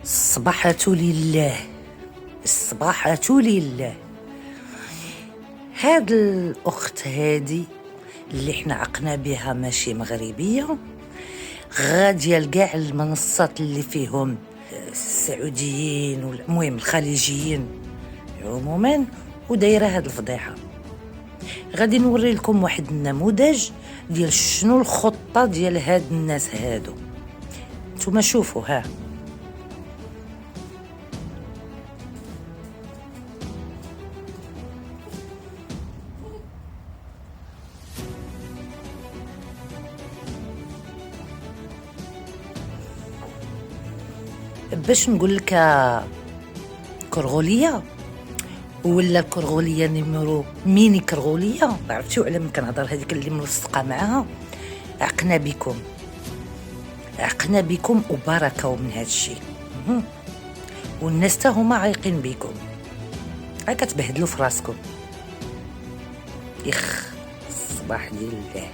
الصباحة لله، الصباحة لله. هاد الأخت هادي اللي احنا عقنا بها ماشي مغربية، غادية لكاع المنصات اللي فيهم السعوديين والمهم الخليجيين عموما، ودايرة هاد الفضيحة. غادي نوري لكم واحد النموذج ديال شنو الخطة ديال هاد الناس هادو. نتوما شوفوا ها. باش نقول لك كرغوليه ولا الكرغوليه نيميرو ميني كرغوليه، عرفتوا على من كنهضر؟ هذيك اللي ملصقه معاها. عقنا بكم وبركه من هذا الشيء، والناس تا هما عايقين بكم، كتبهدلوا في راسكم. الصباح ديال الله.